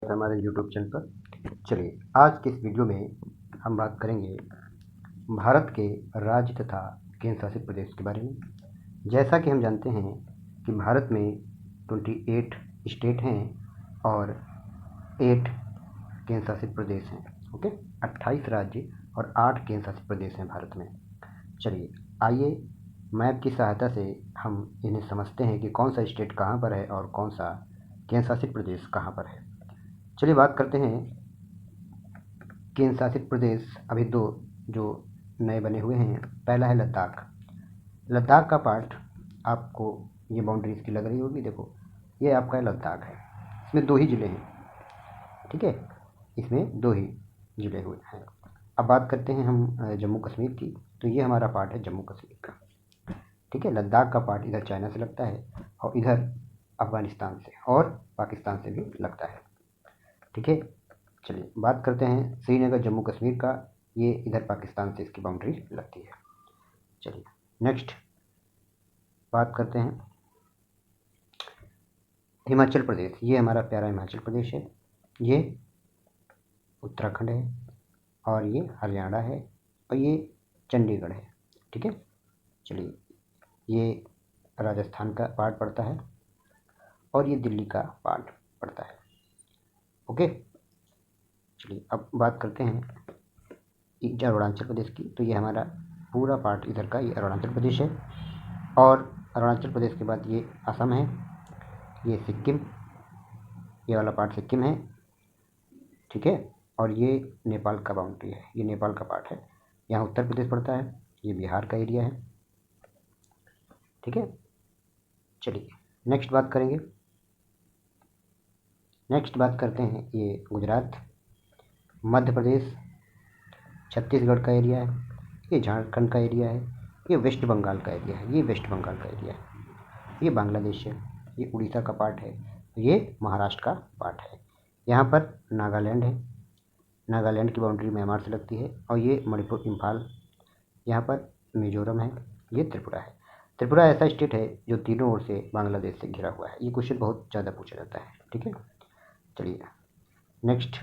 है हमारे YouTube channel पर। चलिए आज के इस वीडियो में हम बात करेंगे भारत के राज्य तथा केंद्र शासित प्रदेश के बारे में। जैसा कि हम जानते हैं कि भारत में 28 स्टेट हैं और 8 केंद्र शासित प्रदेश हैं। ओके, 28 राज्य और 8 केंद्र शासित प्रदेश हैं भारत में। चलिए आइए मैप की सहायता से हम इन्हें समझते हैं कि कौन सा स्टेट कहाँ पर है और कौन सा केंद्र शासित प्रदेश कहाँ पर है। चलिए बात करते हैं केंद्र शासित प्रदेश। अभी दो जो नए बने हुए हैं, पहला है लद्दाख। लद्दाख का पार्ट आपको ये बाउंड्री इसकी लग रही होगी, देखो ये आपका लद्दाख है। इसमें 2 ही ज़िले हैं, ठीक है, इसमें 2 ही ज़िले हुए हैं। अब बात करते हैं हम जम्मू कश्मीर की, तो ये हमारा पार्ट है जम्मू कश्मीर का, ठीक है। लद्दाख का पार्ट इधर चाइना से लगता है और इधर अफ़गानिस्तान से और पाकिस्तान से भी लगता है, ठीक है। चलिए बात करते हैं श्रीनगर जम्मू कश्मीर का, ये इधर पाकिस्तान से इसकी बाउंड्री लगती है। चलिए नेक्स्ट बात करते हैं हिमाचल प्रदेश। ये हमारा प्यारा हिमाचल प्रदेश है, ये उत्तराखंड है और ये हरियाणा है और ये चंडीगढ़ है, ठीक है। चलिए ये राजस्थान का पार्ट पड़ता है और ये दिल्ली का पार्ट पड़ता है, ओके। चलिए अब बात करते हैं इधर अरुणाचल प्रदेश की, तो ये हमारा पूरा पार्ट इधर का ये अरुणाचल प्रदेश है और अरुणाचल प्रदेश के बाद ये असम है, ये सिक्किम, ये वाला पार्ट सिक्किम है, ठीक है। और ये नेपाल का बाउंड्री है, ये नेपाल का पार्ट है। यहाँ उत्तर प्रदेश पड़ता है, ये बिहार का एरिया है, ठीक है। चलिए नेक्स्ट बात करेंगे, नेक्स्ट बात करते हैं ये गुजरात, मध्य प्रदेश, छत्तीसगढ़ का एरिया है, ये झारखंड का एरिया है, ये वेस्ट बंगाल का एरिया है, ये वेस्ट बंगाल का एरिया है, ये बांग्लादेश है, ये उड़ीसा का पार्ट है, ये महाराष्ट्र का पार्ट है। यहाँ पर नागालैंड है, नागालैंड की बाउंड्री म्यांमार से लगती है और ये मणिपुर इम्फाल, यहाँ पर मिजोरम है, ये त्रिपुरा है। त्रिपुरा ऐसा स्टेट है जो तीनों ओर से बांग्लादेश से घिरा हुआ है। ये क्वेश्चन बहुत ज़्यादा पूछा जाता है, ठीक है। चलिए नेक्स्ट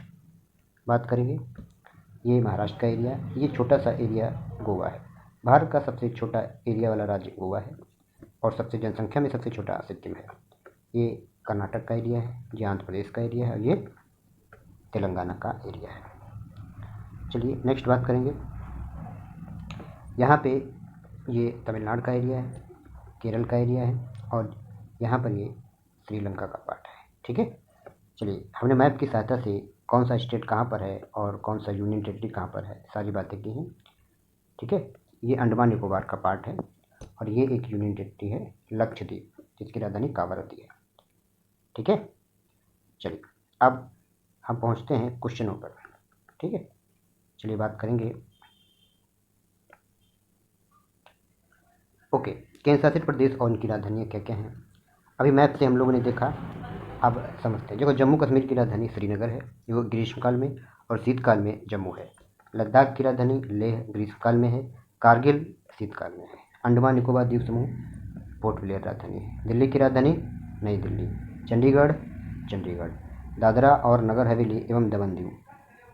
बात करेंगे, ये महाराष्ट्र का एरिया, ये छोटा सा एरिया गोवा है। भारत का सबसे छोटा एरिया वाला राज्य गोवा है और सबसे जनसंख्या में सबसे छोटा सिक्किम है। ये कर्नाटक का एरिया है, ये आंध्र प्रदेश का एरिया है, ये तेलंगाना का एरिया है। चलिए नेक्स्ट बात करेंगे, यहाँ पे ये तमिलनाडु का एरिया है, केरल का एरिया है और यहाँ पर ये श्रीलंका का पार्ट है, ठीक है। चलिए हमने मैप की सहायता से कौन सा स्टेट कहाँ पर है और कौन सा यूनियन टेरिटरी कहाँ पर है सारी बातें की हैं, ठीक है। ये अंडमान निकोबार का पार्ट है और ये एक यूनियन टेरिटरी है लक्षद्वीप, जिसकी राजधानी कावरती है, ठीक है। चलिए अब हम पहुँचते हैं क्वेश्चनों पर, ठीक है। चलिए बात करेंगे, ओके, केंद्र शासित प्रदेश और उनकी राजधानियाँ क्या क्या हैं। अभी मैप से हम लोगों ने देखा, अब समझते हैं। देखो जम्मू कश्मीर की राजधानी श्रीनगर है, जो ग्रीष्मकाल में और शीतकाल में जम्मू है। लद्दाख की राजधानी लेह ग्रीष्मकाल में है, कारगिल शीतकाल में है। अंडमान निकोबार द्वीप समूह पोर्ट ब्लेयर राजधानी है। दिल्ली की राजधानी नई दिल्ली। चंडीगढ़ चंडीगढ़। दादरा और नगर हवेली एवं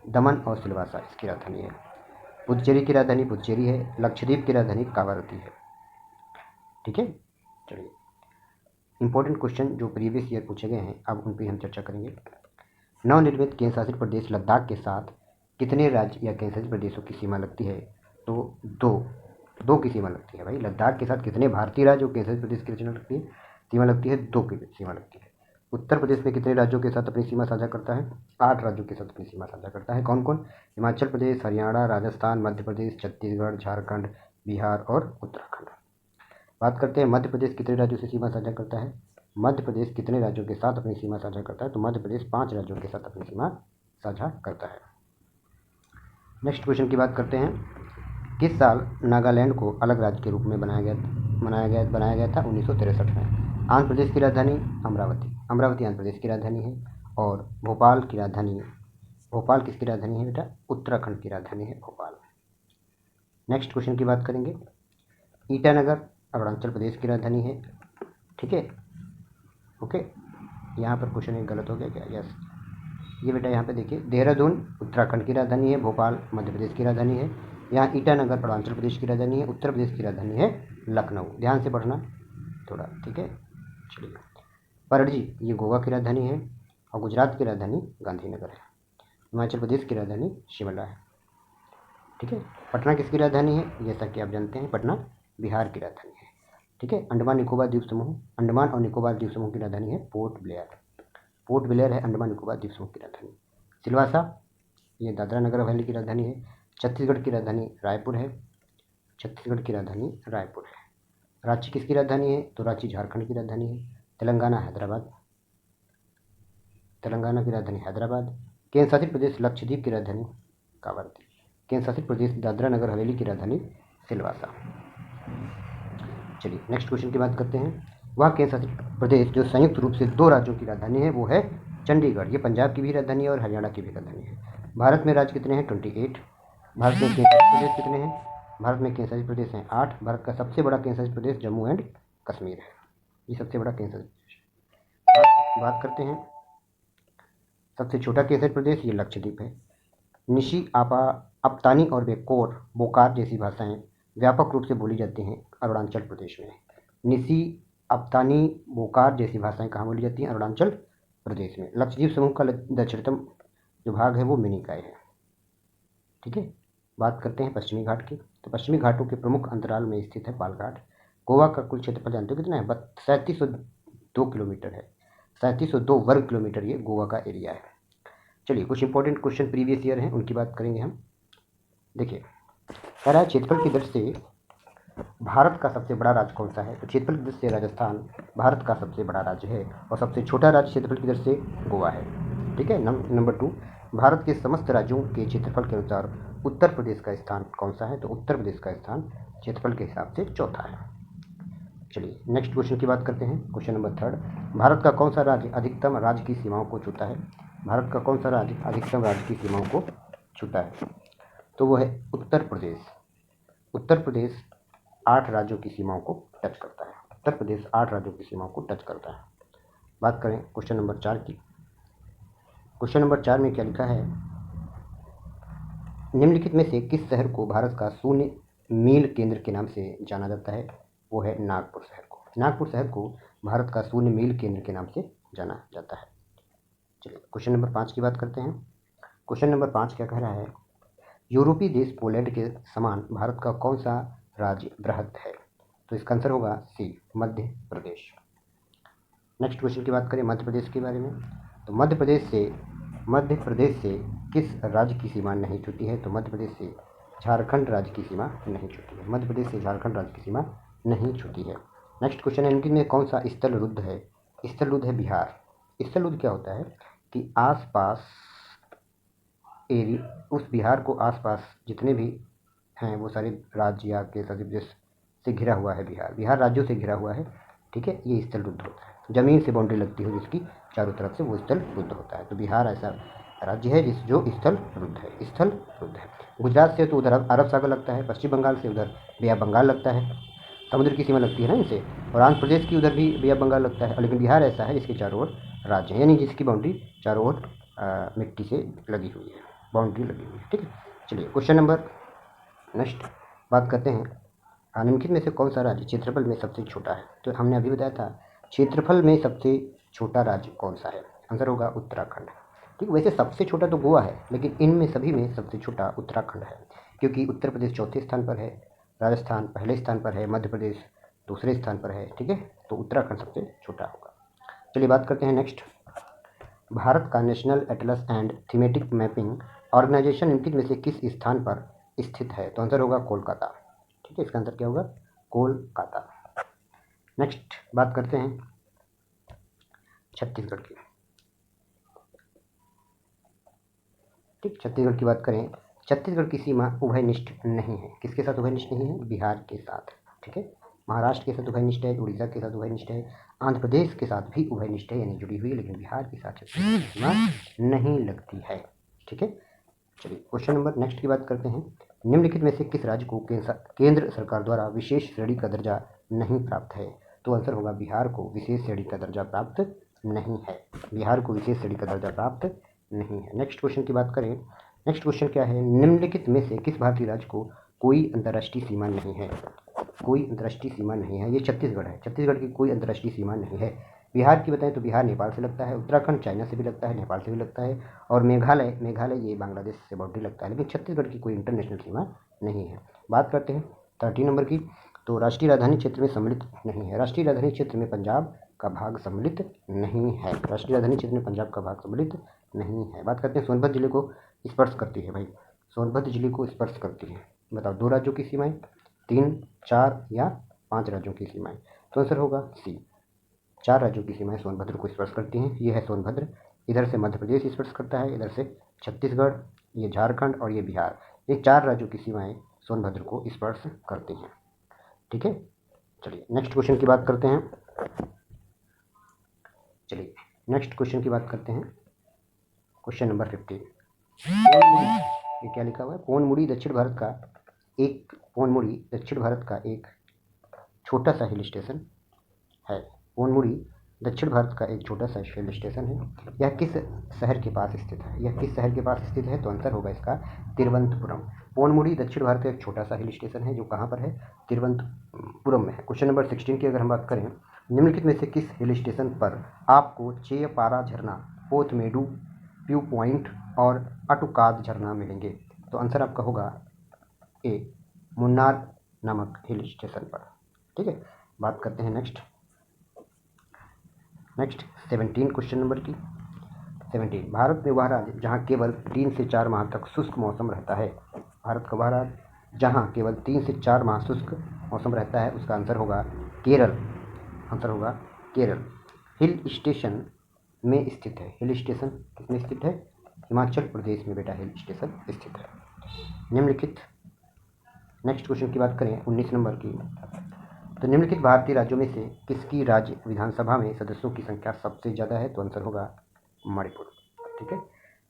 दमन और सिलवासा इसकी राजधानी है। पुदुचेरी की राजधानी पुदुचेरी है। लक्षद्वीप की राजधानी कावारती है, ठीक है। चलिए इंपॉर्टेंट क्वेश्चन जो प्रीवियस ईयर पूछे गए हैं, अब उन पर हम चर्चा करेंगे। नवनिर्मित केंद्र शासित प्रदेश लद्दाख के साथ कितने राज्य या केंद्र शासित प्रदेशों की सीमा लगती है, तो दो की सीमा लगती है भाई। लद्दाख के साथ कितने भारतीय राज्य और केंद्र शासित प्रदेश की सीमा लगती है, 2 की सीमा लगती है। उत्तर प्रदेश में कितने राज्यों के साथ अपनी सीमा साझा करता है, 8 राज्यों के साथ अपनी सीमा साझा करता है। कौन कौन, हिमाचल प्रदेश, हरियाणा, राजस्थान, मध्य प्रदेश, छत्तीसगढ़, झारखंड, बिहार और उत्तराखंड। बात करते हैं मध्य प्रदेश कितने राज्यों से सीमा साझा करता है। मध्य प्रदेश कितने राज्यों के साथ अपनी सीमा साझा करता है, तो मध्य प्रदेश 5 राज्यों के साथ अपनी सीमा साझा करता है। नेक्स्ट क्वेश्चन की बात करते हैं, किस साल नागालैंड को अलग राज्य के रूप में बनाया गया था 1963 में। आंध्र प्रदेश की राजधानी अमरावती, अमरावती आंध्र प्रदेश की राजधानी है और भोपाल किसकी राजधानी है बेटा, उत्तराखंड की राजधानी है भोपाल। नेक्स्ट क्वेश्चन की बात करेंगे, ईटानगर अरुणाचल प्रदेश की राजधानी है, ठीक है, ओके। यहाँ पर क्वेश्चन एक गलत हो गया क्या, यस, ये बेटा यहाँ पे देखिए, देहरादून उत्तराखंड की राजधानी है, भोपाल मध्य प्रदेश की राजधानी है, यहाँ ईटानगर अरुणाचल प्रदेश की राजधानी है, उत्तर प्रदेश की राजधानी है लखनऊ। ध्यान से पढ़ना थोड़ा, ठीक है। चलिए, पणजी ये गोवा की राजधानी है और गुजरात की राजधानी गांधीनगर है। हिमाचल प्रदेश की राजधानी शिमला है, ठीक है। पटना किसकी राजधानी है, जैसा कि आप जानते हैं पटना बिहार की राजधानी है, ठीक है। अंडमान निकोबार द्वीप समूह, अंडमान और निकोबार द्वीप समूह की राजधानी है पोर्ट ब्लेयर। पोर्ट ब्लेयर है अंडमान निकोबार द्वीप समूह की राजधानी। सिलवासा ये दादरा नगर हवेली की राजधानी है। छत्तीसगढ़ की राजधानी रायपुर है, छत्तीसगढ़ की राजधानी रायपुर है। रांची किसकी राजधानी है, तो रांची झारखंड की राजधानी है। तेलंगाना हैदराबाद, तेलंगाना की राजधानी हैदराबाद। केंद्र शासित प्रदेश लक्षद्वीप की राजधानी कावरती। केंद्र शासित प्रदेश दादरा नगर हवेली की राजधानी सिलवासा। चलिए नेक्स्ट क्वेश्चन की बात करते हैं। वह केंद्र शासित प्रदेश जो संयुक्त रूप से 2 राज्यों की राजधानी है वो है चंडीगढ़। ये पंजाब की भी राजधानी है और हरियाणा की भी राजधानी है। भारत में राज्य कितने हैं, 28। भारत में केंद्र शासित प्रदेश कितने हैं, भारत में केंद्र शासित प्रदेश हैं 8। भारत का सबसे बड़ा केंद्र शासित प्रदेश जम्मू एंड कश्मीर है, ये सबसे बड़ा केंद्र शासित प्रदेश। बात करते हैं सबसे छोटा केंद्र शासित प्रदेश, ये लक्षद्वीप है। निशी अप्तानी और बोकार जैसी भाषाएं व्यापक रूप से बोली जाती हैं अरुणाचल प्रदेश में। निशी अप्तानी बोकार जैसी भाषाएं कहाँ बोली जाती हैं, अरुणाचल प्रदेश में। लक्षद्वीप समूह का दक्षिणतम जो भाग है वो मिनिकॉय है, ठीक है। बात करते हैं पश्चिमी घाट की, तो पश्चिमी घाटों के प्रमुख अंतराल में स्थित है पालघाट। गोवा का कुल क्षेत्रफल जानते हो कितना है, 3702 किलोमीटर है, 3702 वर्ग किलोमीटर ये गोवा का एरिया है। चलिए कुछ इंपॉर्टेंट क्वेश्चन प्रीवियस ईयर हैं उनकी बात करेंगे हम। देखिए कह रहा है क्षेत्रफल की दृष्टि से भारत का सबसे बड़ा राज्य कौन सा है, तो क्षेत्रफल की दृष्टि से राजस्थान भारत का सबसे बड़ा राज्य है और सबसे छोटा राज्य क्षेत्रफल की दृष्टि से गोवा है, ठीक है। नंबर 2, भारत के समस्त राज्यों के क्षेत्रफल के अनुसार उत्तर प्रदेश का स्थान कौन सा है, तो उत्तर प्रदेश का स्थान क्षेत्रफल के हिसाब से चौथा है। चलिए नेक्स्ट क्वेश्चन की बात करते हैं। क्वेश्चन नंबर 3, भारत का कौन सा राज्य अधिकतम राज्य की सीमाओं को छूता है, भारत का कौन सा राज्य अधिकतम राज्य की सीमाओं को छूता है, तो वो है उत्तर प्रदेश। उत्तर प्रदेश 8 राज्यों की सीमाओं को टच करता है, उत्तर प्रदेश 8 राज्यों की सीमाओं को टच करता है। बात करें क्वेश्चन नंबर 4 की। क्वेश्चन नंबर 4 में क्या लिखा है, निम्नलिखित में से किस शहर को भारत का शून्य मील केंद्र के नाम से जाना जाता है, वो है नागपुर शहर को। नागपुर शहर को भारत का शून्य मील केंद्र के नाम से जाना जाता है। चलिए क्वेश्चन नंबर 5 की बात करते हैं। क्वेश्चन नंबर 5 क्या कह रहा है, यूरोपीय देश पोलैंड के समान भारत का कौन सा राज्य बृहद है, तो इसका आंसर होगा सी, मध्य प्रदेश। नेक्स्ट क्वेश्चन की बात करें मध्य प्रदेश के बारे में, तो मध्य प्रदेश से किस राज्य की सीमा नहीं छूती है, तो मध्य प्रदेश से झारखंड राज्य की सीमा नहीं छूती है, मध्य प्रदेश से झारखंड राज्य की सीमा नहीं छूती है। नेक्स्ट क्वेश्चन है, इनके में कौन सा स्थल रुद्ध है, स्थल रुद्ध है बिहार। स्थल रुद्ध क्या होता है कि आसपास उस बिहार को आसपास जितने भी हैं वो सारे राज्य या के शासित प्रदेश से घिरा हुआ है, बिहार राज्यों से घिरा हुआ है, ठीक है। ये स्थल रुद्ध होता है, जमीन से बाउंड्री लगती है जिसकी चारों तरफ से, वो स्थल रुद्ध होता है। तो बिहार ऐसा राज्य है जो स्थल रुद्ध है, स्थल रुद्ध है। गुजरात से तो उधर अरब सागर लगता है, पश्चिम बंगाल से उधर बे ऑफ बंगाल लगता है, समुद्र की सीमा लगती है ना इनसे, और आंध्र प्रदेश की उधर भी बे ऑफ बंगाल लगता है। लेकिन बिहार ऐसा है जिसके चारों ओर राज्य है, यानी जिसकी बाउंड्री चारों ओर मिट्टी से लगी हुई है, बाउंड्री लगी हुई है, ठीक है। चलिए क्वेश्चन नंबर नेक्स्ट बात करते हैं, निम्नलिखित में से कौन सा राज्य क्षेत्रफल में सबसे छोटा है, तो हमने अभी बताया था क्षेत्रफल में सबसे छोटा राज्य कौन सा है, आंसर होगा उत्तराखंड, ठीक। वैसे सबसे छोटा तो गोवा है, लेकिन इनमें सभी में सबसे छोटा उत्तराखंड है, क्योंकि उत्तर प्रदेश चौथे स्थान पर है, राजस्थान पहले स्थान पर है, मध्य प्रदेश दूसरे स्थान पर है, ठीक है। तो उत्तराखंड सबसे छोटा होगा। चलिए बात करते हैं नेक्स्ट, भारत का national atlas and thematic mapping organisation निम्नलिखित में से किस स्थान पर स्थित है, तो आंसर होगा कोलकाता, ठीक है। इसका आंसर क्या होगा, कोलकाता। नेक्स्ट बात करते हैं छत्तीसगढ़ की, ठीक। छत्तीसगढ़ की बात करें, छत्तीसगढ़ की सीमा उभयनिष्ठ नहीं है, किसके साथ उभयनिष्ठ नहीं है, बिहार के साथ, ठीक है। महाराष्ट्र के साथ उभयनिष्ठ है, उड़ीसा के साथ उभयनिष्ठ है, आंध्र प्रदेश के साथ भी उभयनिष्ठ है यानी जुड़ी हुई है, लेकिन बिहार के साथ छत्तीसगढ़ की सीमा नहीं लगती है, ठीक है। चलिए क्वेश्चन नंबर नेक्स्ट की बात करते हैं, निम्नलिखित में से किस राज्य को केंद्र सरकार द्वारा विशेष श्रेणी का दर्जा नहीं प्राप्त है, तो आंसर होगा बिहार को विशेष श्रेणी का दर्जा प्राप्त नहीं है, बिहार को विशेष श्रेणी का दर्जा प्राप्त नहीं है। नेक्स्ट क्वेश्चन की बात करें, नेक्स्ट क्वेश्चन क्या है, निम्नलिखित में से किस भारतीय राज्य को कोई अंतर्राष्ट्रीय सीमा नहीं है? कोई अंतर्राष्ट्रीय सीमा नहीं है, ये छत्तीसगढ़ है। छत्तीसगढ़ की कोई अंतर्राष्ट्रीय सीमा नहीं है। बिहार की बताएं तो बिहार नेपाल से लगता है, उत्तराखंड चाइना से भी लगता है, नेपाल से भी लगता है, और मेघालय ये बांग्लादेश से बाउंड्री लगता है, लेकिन छत्तीसगढ़ की कोई इंटरनेशनल सीमा नहीं है। बात करते हैं 13 नंबर की, तो राष्ट्रीय राजधानी क्षेत्र में सम्मिलित नहीं है। राष्ट्रीय राजधानी क्षेत्र में पंजाब का भाग सम्मिलित नहीं है। राष्ट्रीय राजधानी क्षेत्र में पंजाब का भाग सम्मिलित नहीं है। बात करते हैं सोनभद्र जिले को स्पर्श करती है भाई, सोनभद्र जिले को स्पर्श करती है। बताओ 2 राज्यों की सीमाएं, 3, 4 या 5 राज्यों की सीमाएं? तो आंसर होगा सी, 4 राज्यों की सीमाएं सोनभद्र को स्पर्श करती हैं। ये है सोनभद्र, इधर से मध्य प्रदेश स्पर्श करता है, इधर से छत्तीसगढ़, ये झारखंड और ये बिहार। ये 4 राज्यों की सीमाएं सोनभद्र को स्पर्श करती हैं। ठीक है, चलिए नेक्स्ट क्वेश्चन की बात करते हैं। चलिए नेक्स्ट क्वेश्चन की बात करते हैं, क्वेश्चन नंबर 15। ये क्या लिखा हुआ है, पोनमुड़ी दक्षिण भारत का एक छोटा सा हिल स्टेशन है। पोनमुड़ी दक्षिण भारत का एक छोटा सा हिल स्टेशन है। यह किस शहर के पास स्थित है? यह किस शहर के पास स्थित है? तो आंसर होगा इसका तिरुवनंतपुरम। पोनमुड़ी दक्षिण भारत का एक छोटा सा हिल स्टेशन है जो कहाँ पर है? तिरुवनंतपुरम में है। क्वेश्चन नंबर 16 की अगर हम बात करें, निम्नलिखित में से किस हिल स्टेशन पर आपको चेयपारा झरना, पोथमेडू व्यू पॉइंट और अटुकाद झरना मिलेंगे? तो आंसर आपका होगा ए, मुन्नार नामक हिल स्टेशन पर। ठीक है, बात करते हैं नेक्स्ट 17 क्वेश्चन नंबर की। 17, भारत में वह राज्य जहाँ केवल 3 से 4 माह तक शुष्क मौसम रहता है। भारत का वह राज्य जहाँ केवल 3 से 4 माह शुष्क मौसम रहता है, उसका आंसर होगा केरल। आंसर होगा केरल। हिल स्टेशन में स्थित है। हिल स्टेशन किसमें स्थित है? हिमाचल प्रदेश में बेटा हिल स्टेशन स्थित है। निम्नलिखित, नेक्स्ट क्वेश्चन की बात करें 19 नंबर की, तो निम्नलिखित भारतीय राज्यों में से किसकी राज्य विधानसभा में सदस्यों की संख्या सबसे ज़्यादा है? तो आंसर होगा मणिपुर। ठीक है,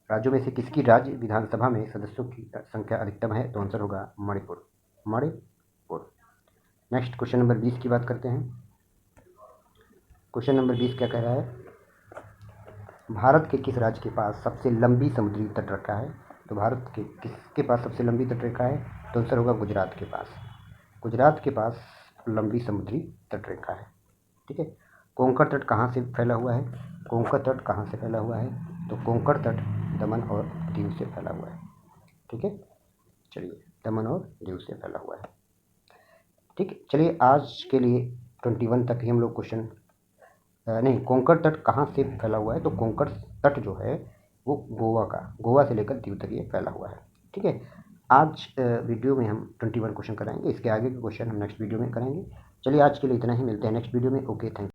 राज्यों में से किसकी राज्य विधानसभा में सदस्यों की संख्या अधिकतम है? तो आंसर होगा मणिपुर। नेक्स्ट क्वेश्चन नंबर 20 की बात करते हैं। क्वेश्चन नंबर 20 क्या कह रहा है, भारत के किस राज्य के पास सबसे लंबी समुद्री तटरेखा है? तो भारत के किसके पास सबसे लंबी तटरेखा है? तो आंसर होगा गुजरात के पास। गुजरात के पास लंबी समुद्री तटरेखा है। ठीक है, कोंकण तट कहाँ से फैला हुआ है? कोंकण तट कहाँ से फैला हुआ है? तो कोंकण तट दमन और दीव से फैला हुआ है। ठीक है, चलिए दमन और दीव से फैला हुआ है। ठीक है, चलिए आज के लिए 21 तक ही हम लोग क्वेश्चन नहीं, कोंकण तट कहाँ से फैला हुआ है? तो कोंकण तट जो है वो गोवा से लेकर दीव तक ये फैला हुआ है। ठीक है, आज वीडियो में हम 21 क्वेश्चन कराएंगे, इसके आगे के क्वेश्चन हम नेक्स्ट वीडियो में करेंगे। चलिए आज के लिए इतना ही, मिलते हैं नेक्स्ट वीडियो में। Okay, thank you.